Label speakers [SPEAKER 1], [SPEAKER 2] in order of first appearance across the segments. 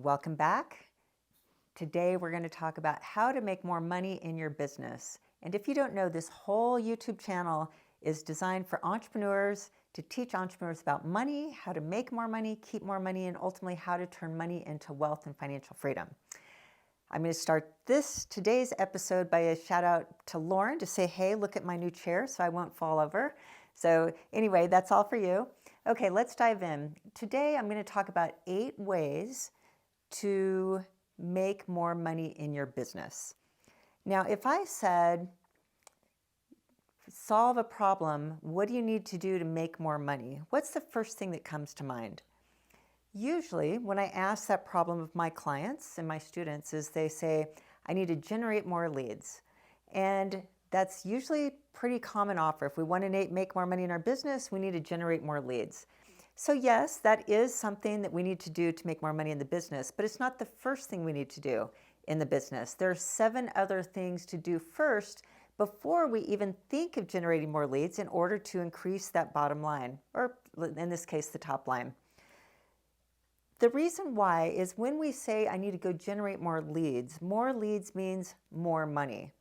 [SPEAKER 1] Welcome back. Today we're going to talk about how to make more money in your business. And if you don't know, this whole YouTube channel is designed for entrepreneurs to teach entrepreneurs about money, how to make more money, keep more money, and ultimately how to turn money into wealth and financial freedom. I'm going to start today's episode by a shout out to Lauren to say, hey, look at my new chair so I won't fall over. So anyway, that's all for you. Okay, let's dive in. Today I'm going to talk about 8 ways to make more money in your business. Now, if I said, solve a problem, what do you need to do to make more money? What's the first thing that comes to mind? Usually, when I ask that problem of my clients and my students, is they say, I need to generate more leads. And that's usually a pretty common offer. If we want to make more money in our business, we need to generate more leads. So yes, that is something that we need to do to make more money in the business, but it's not the first thing we need to do in the business. There are 7 other things to do first before we even think of generating more leads in order to increase that bottom line, or in this case, the top line. The reason why is when we say I need to go generate more leads means more money.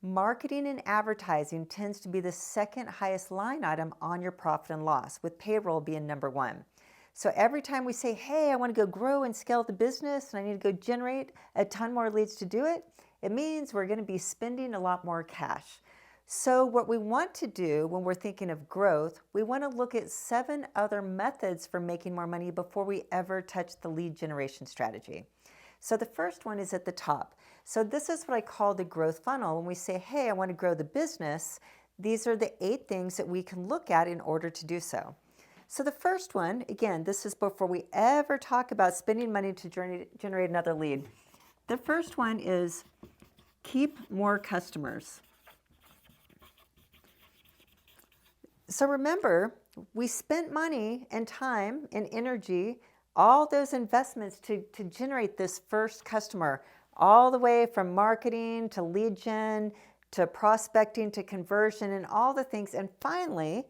[SPEAKER 1] Marketing and advertising tends to be the second highest line item on your profit and loss, with payroll being number 1. So every time we say, hey, I want to go grow and scale the business and I need to go generate a ton more leads to do it, it means we're going to be spending a lot more cash. So what we want to do when we're thinking of growth, we want to look at 7 other methods for making more money before we ever touch the lead generation strategy. So the first one is at the top. So this is what I call the growth funnel. When we say, hey, I want to grow the business, these are the 8 things that we can look at in order to do so. So the first one, again, this is before we ever talk about spending money to generate another lead. The first one is keep more customers. So remember, we spent money and time and energy, all those investments to generate this first customer, all the way from marketing to lead gen to prospecting to conversion and all the things. And finally,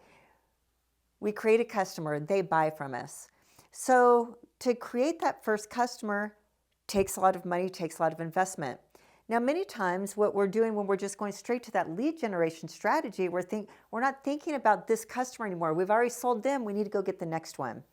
[SPEAKER 1] we create a customer, they buy from us. So to create that first customer takes a lot of money, takes a lot of investment. Now, many times what we're doing when we're just going straight to that lead generation strategy, we're not thinking about this customer anymore. We've already sold them, we need to go get the next one.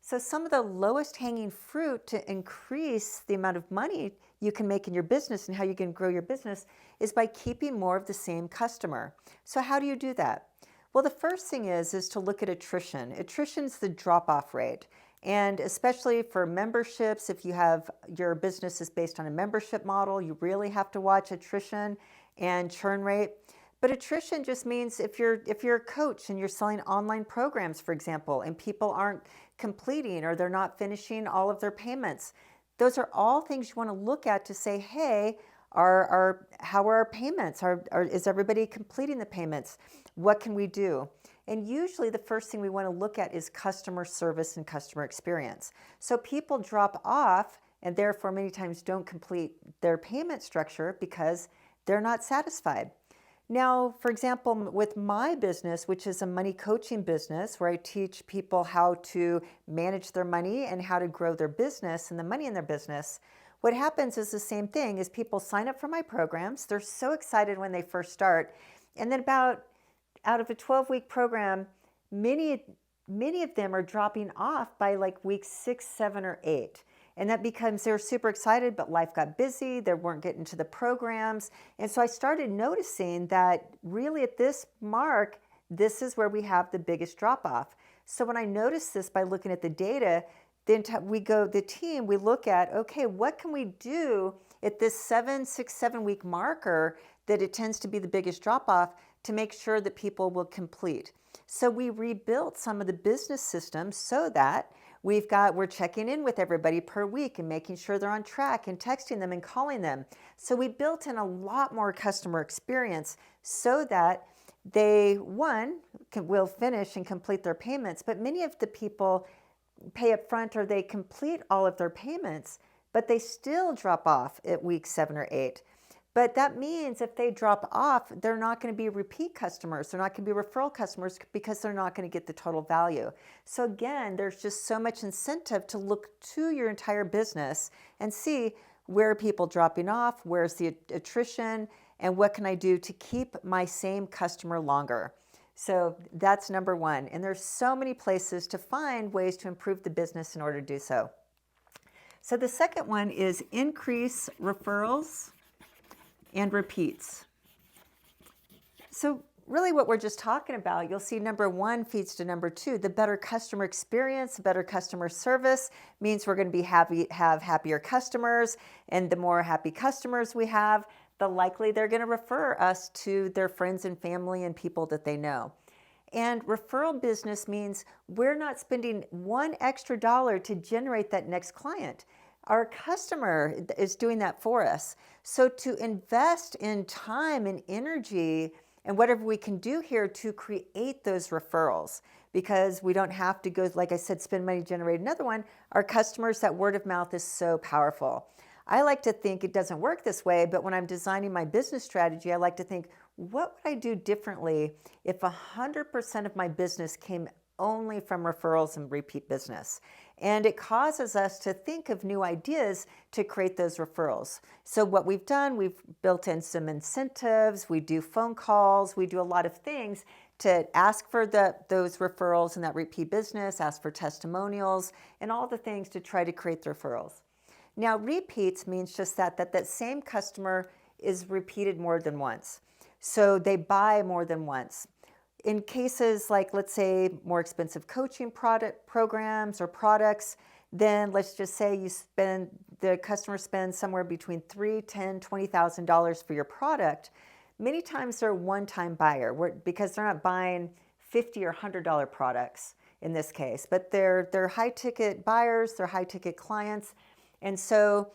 [SPEAKER 1] So some of the lowest hanging fruit to increase the amount of money you can make in your business and how you can grow your business is by keeping more of the same customer. So how do you do that? Well, the first thing is to look at attrition. Attrition is the drop-off rate. And especially for memberships, if your business is based on a membership model, you really have to watch attrition and churn rate. But attrition just means if you're a coach and you're selling online programs, for example, and people aren't completing or they're not finishing all of their payments, those are all things you want to look at to say, hey, how are our payments? Is everybody completing the payments? What can we do? And usually the first thing we want to look at is customer service and customer experience. So people drop off and therefore many times don't complete their payment structure because they're not satisfied. Now, for example, with my business, which is a money coaching business where I teach people how to manage their money and how to grow their business and the money in their business, what happens is the same thing is people sign up for my programs. They're so excited when they first start. And then out of a 12-week program, many of them are dropping off by like week 6, 7, or 8. And that becomes they're super excited, but life got busy. They weren't getting to the programs. And so I started noticing that really at this mark, this is where we have the biggest drop off. So when I noticed this by looking at the data, then we look at, okay, what can we do at this 6, 7 week marker that it tends to be the biggest drop off to make sure that people will complete. So we rebuilt some of the business systems so that we're checking in with everybody per week and making sure they're on track and texting them and calling them. So we built in a lot more customer experience so that they, will finish and complete their payments, but many of the people pay up front or they complete all of their payments, but they still drop off at week 7 or 8. But that means if they drop off, they're not going to be repeat customers. They're not going to be referral customers because they're not going to get the total value. So again, there's just so much incentive to look to your entire business and see where are people dropping off, where's the attrition, and what can I do to keep my same customer longer. So that's number one. And there's so many places to find ways to improve the business in order to do so. So the second one is increase referrals and repeats. So really what we're just talking about, you'll see number one feeds to number two. The better customer experience, the better customer service means we're going to be have happier customers, and the more happy customers we have, the likely they're going to refer us to their friends and family and people that they know. And referral business means we're not spending one extra dollar to generate that next client. Our customer is doing that for us. So to invest in time and energy and whatever we can do here to create those referrals, because we don't have to go, like I said, spend money to generate another one. Our customers, that word of mouth is so powerful. I like to think it doesn't work this way, but when I'm designing my business strategy, I like to think, what would I do differently if 100% of my business came only from referrals and repeat business? And it causes us to think of new ideas to create those referrals. So what we've done, we've built in some incentives, we do phone calls, we do a lot of things to ask for those referrals and that repeat business, ask for testimonials, and all the things to try to create the referrals. Now, repeats means just that same customer is repeated more than once. So they buy more than once. In cases like, let's say, more expensive coaching programs or products, then let's just say the customer spends somewhere between $3,000, $10,000, $20,000 for your product. Many times they're a one-time buyer because they're not buying $50 or $100 products in this case, but they're high-ticket buyers, they're high-ticket clients. And so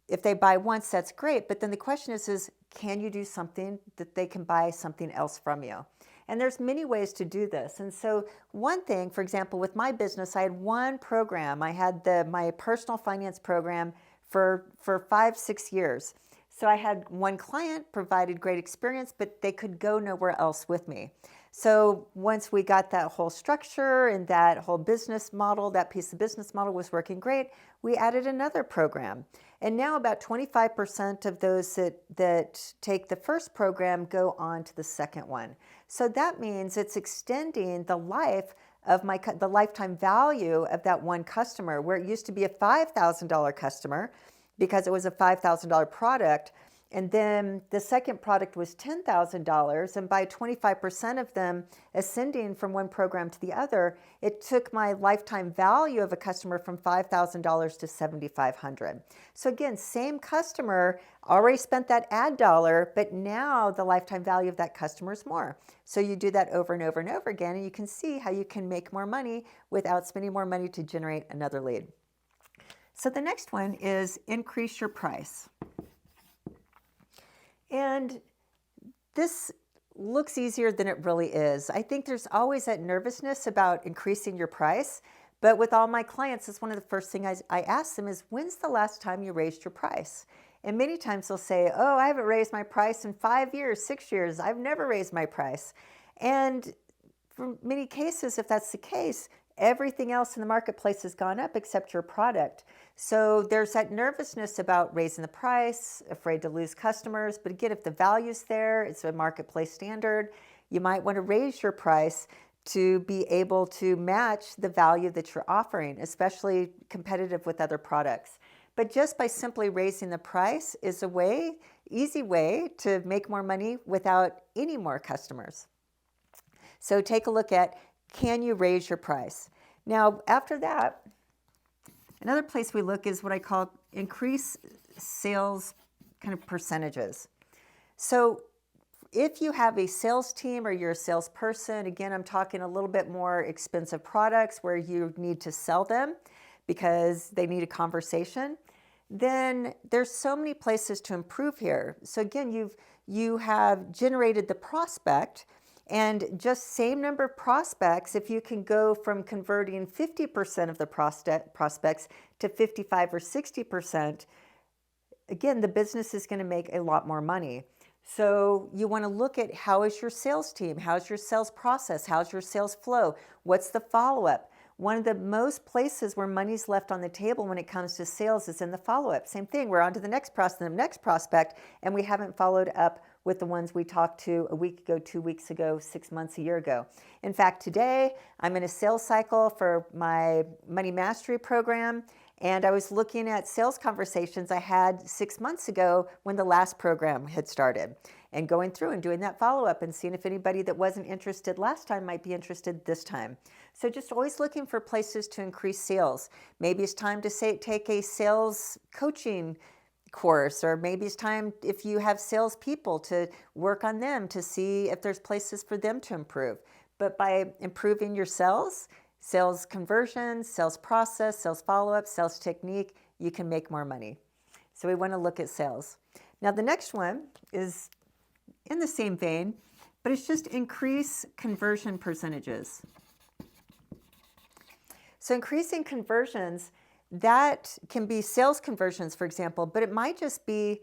[SPEAKER 1] if they buy once, that's great. But then the question is can you do something that they can buy something else from you? And there's many ways to do this. And so one thing, for example, with my business, I had one program. I had my personal finance program for 5-6 years. So I had one client, provided great experience, but they could go nowhere else with me. So once we got that whole structure and that whole business model, that piece of business model was working great, we added another program. And now about 25% of those that take the first program go on to the second one. So that means it's extending the life of the lifetime value of that one customer, where it used to be a $5,000 customer because it was a $5,000 product. And then the second product was $10,000, and by 25% of them ascending from one program to the other, it took my lifetime value of a customer from $5,000 to $7,500. So again, same customer, already spent that ad dollar, but now the lifetime value of that customer is more. So you do that over and over and over again, and you can see how you can make more money without spending more money to generate another lead. So the next one is increase your price. And this looks easier than it really is. I think there's always that nervousness about increasing your price. But with all my clients, it's one of the first things I ask them is, when's the last time you raised your price? And many times they'll say, oh, I haven't raised my price in 5 years, 6 years. I've never raised my price. And for many cases, if that's the case, everything else in the marketplace has gone up except your product. So there's that nervousness about raising the price, afraid to lose customers. But again, if the value's there, it's a marketplace standard, you might want to raise your price to be able to match the value that you're offering, especially competitive with other products. But just by simply raising the price is a easy way to make more money without any more customers. So take a look at, can you raise your price? Now, after that, another place we look is what I call increase sales kind of percentages. So if you have a sales team or you're a salesperson, again, I'm talking a little bit more expensive products where you need to sell them because they need a conversation, then there's so many places to improve here. So again, you have generated the prospect, and just same number of prospects, if you can go from converting 50% of the prospects to 55 or 60%, again, the business is going to make a lot more money. So you want to look at how is your sales team? How's your sales process? How's your sales flow? What's the follow-up? One of the most places where money's left on the table when it comes to sales is in the follow-up. Same thing, we're on to the next prospect, and we haven't followed up with the ones we talked to a week ago, 2 weeks ago, 6 months, a year ago. In fact, today I'm in a sales cycle for my Money Mastery program, and I was looking at sales conversations I had 6 months ago when the last program had started, and going through and doing that follow-up and seeing if anybody that wasn't interested last time might be interested this time. So just always looking for places to increase sales. Maybe it's time to take a sales coaching course, or maybe it's time, if you have salespeople, to work on them to see if there's places for them to improve. But by improving your sales conversion, sales process, sales follow-up, sales technique, you can make more money. So we want to look at sales. Now the next one is in the same vein, but it's just increase conversion percentages. So increasing conversions, that can be sales conversions, for example, but it might just be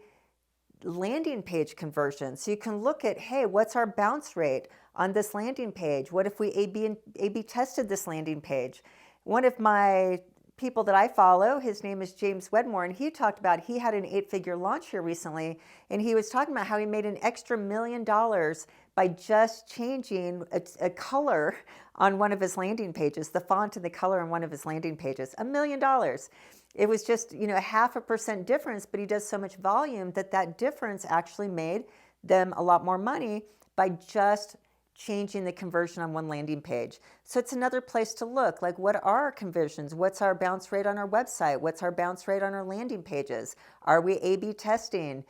[SPEAKER 1] landing page conversions. So you can look at, hey, what's our bounce rate on this landing page? What if we A/B tested this landing page? One of my people that I follow, his name is James Wedmore, and he talked about, he had an 8-figure launch here recently, and he was talking about how he made an extra $1 million by just changing a color on one of his landing pages, the font and the color on one of his landing pages. $1 million. It was just, a 0.5% difference, but he does so much volume that difference actually made them a lot more money by just changing the conversion on one landing page. So it's another place to look, like, what are our conversions? What's our bounce rate on our website? What's our bounce rate on our landing pages? Are we A/B testing?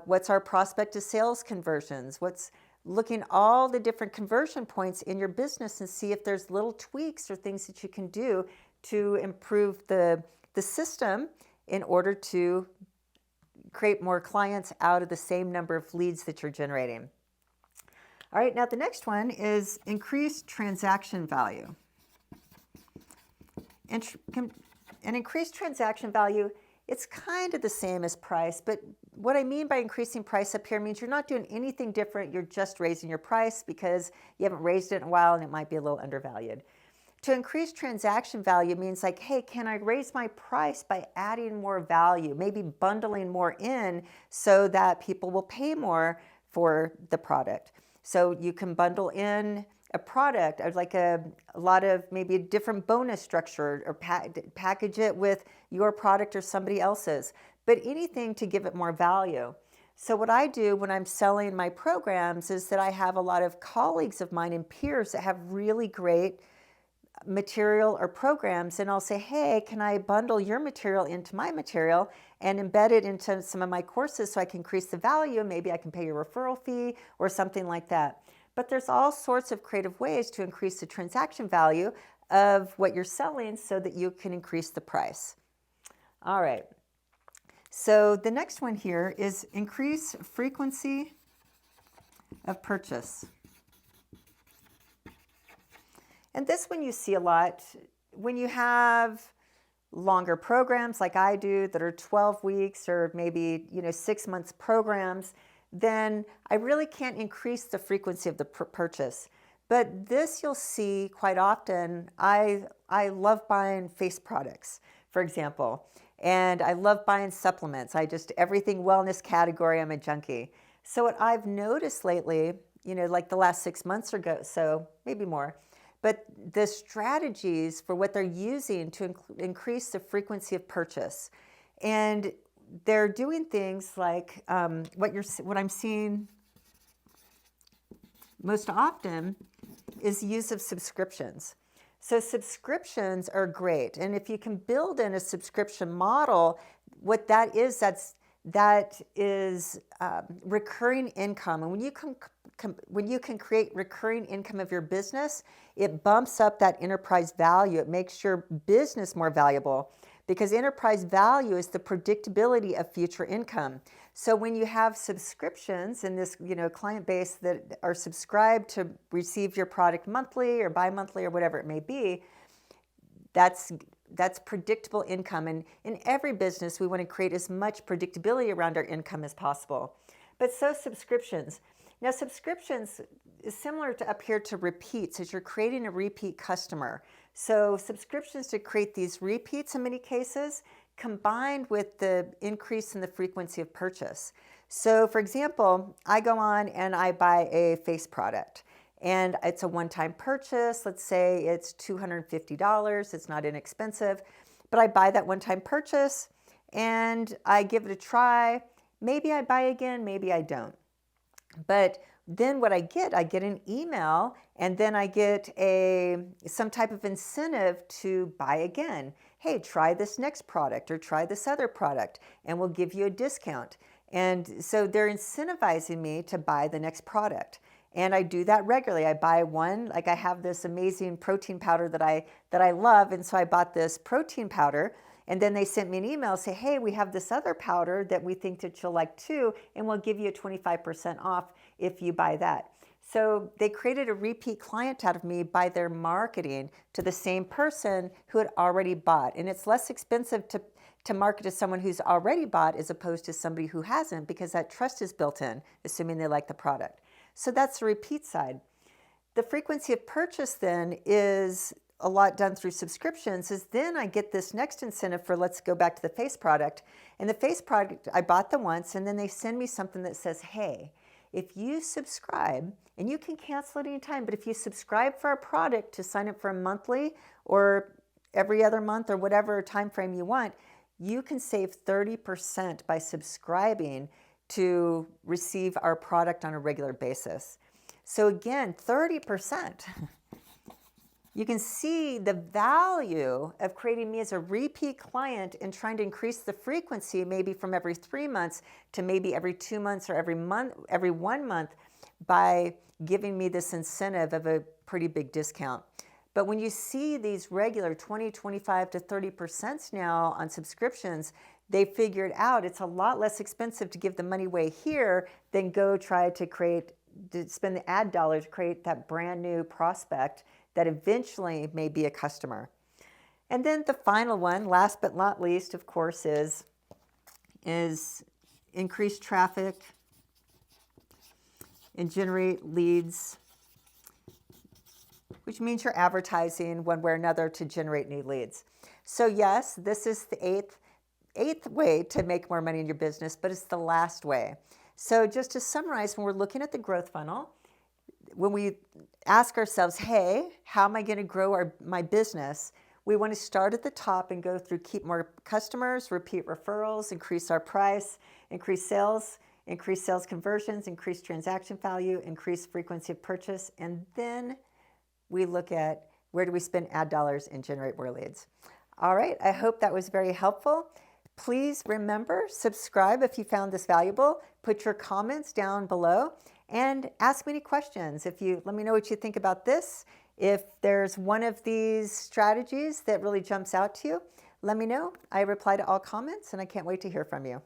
[SPEAKER 1] What's our prospect to sales conversions? What's looking all the different conversion points in your business and see if there's little tweaks or things that you can do to improve the system in order to create more clients out of the same number of leads that you're generating. All right, now the next one is increased transaction value. And increased transaction value, it's kind of the same as price, but what I mean by increasing price up here means you're not doing anything different, you're just raising your price because you haven't raised it in a while and it might be a little undervalued. To increase transaction value means like, hey, can I raise my price by adding more value, maybe bundling more in so that people will pay more for the product. So you can bundle in a product, like a lot of maybe a different bonus structure, or package it with your product or somebody else's, but anything to give it more value. So what I do when I'm selling my programs is that I have a lot of colleagues of mine and peers that have really great material or programs, and I'll say, hey, can I bundle your material into my material and embed it into some of my courses so I can increase the value? Maybe I can pay your referral fee or something like that. But there's all sorts of creative ways to increase the transaction value of what you're selling so that you can increase the price. All right. So the next one here is increase frequency of purchase. And this one you see a lot when you have longer programs like I do that are 12 weeks or maybe 6 months programs, then I really can't increase the frequency of the purchase. But this you'll see quite often. I love buying face products, for example, and I love buying supplements. Everything wellness category, I'm a junkie. So what I've noticed lately, like the last 6 months or so, maybe more, but the strategies for what they're using to increase the frequency of purchase. And they're doing things like what I'm seeing most often is use of subscriptions. So subscriptions are great. And if you can build in a subscription model, what that is recurring income. And when you can create recurring income of your business, it bumps up that enterprise value. It makes your business more valuable because enterprise value is the predictability of future income. So when you have subscriptions in this client base that are subscribed to receive your product monthly or bi-monthly or whatever it may be, that's that's predictable income. And in every business, we want to create as much predictability around our income as possible. But so subscriptions. Now, subscriptions is similar to up here to repeats, as you're creating a repeat customer. So subscriptions to create these repeats in many cases, combined with the increase in the frequency of purchase. So for example, I go on and I buy a face product. And it's a one-time purchase. Let's say it's $250. It's not inexpensive. But I buy that one-time purchase and I give it a try. Maybe I buy again, maybe I don't. But then what I get an email, and then I get some type of incentive to buy again. Hey, try this next product or try this other product, and we'll give you a discount. And so they're incentivizing me to buy the next product. And I do that regularly. I buy one, like I have this amazing protein powder that I love, and so I bought this protein powder. And then they sent me an email, say, hey, we have this other powder that we think that you'll like too, and we'll give you a 25% off if you buy that. So they created a repeat client out of me by their marketing to the same person who had already bought. And it's less expensive to market to someone who's already bought as opposed to somebody who hasn't, because that trust is built in, assuming they like the product. So that's the repeat side. The frequency of purchase then is a lot done through subscriptions. Is then I get this next incentive for, let's go back to the face product. And the face product, I bought them once, and then they send me something that says, hey, if you subscribe, and you can cancel at any time, but if you subscribe for our product to sign up for a monthly or every other month or whatever time frame you want, you can save 30% by subscribing to receive our product on a regular basis. So again, 30%. You can see the value of creating me as a repeat client and trying to increase the frequency, maybe from every 3 months to maybe every 2 months or every 1 month, by giving me this incentive of a pretty big discount. But when you see these regular 20, 25 to 30% now on subscriptions, they figured out it's a lot less expensive to give the money away here than go try to spend the ad dollar to create that brand new prospect that eventually may be a customer. And then the final one, last but not least, of course, is increase traffic and generate leads, which means you're advertising one way or another to generate new leads. So yes, this is the eighth way to make more money in your business, but it's the last way. So just to summarize, when we're looking at the growth funnel, when we ask ourselves, hey, how am I going to grow my business? We want to start at the top and go through keep more customers, repeat referrals, increase our price, increase sales conversions, increase transaction value, increase frequency of purchase, and then we look at where do we spend ad dollars and generate more leads. All right, I hope that was very helpful. Please remember, subscribe if you found this valuable. Put your comments down below and ask me any questions. Let me know what you think about this. If there's one of these strategies that really jumps out to you, let me know. I reply to all comments and I can't wait to hear from you.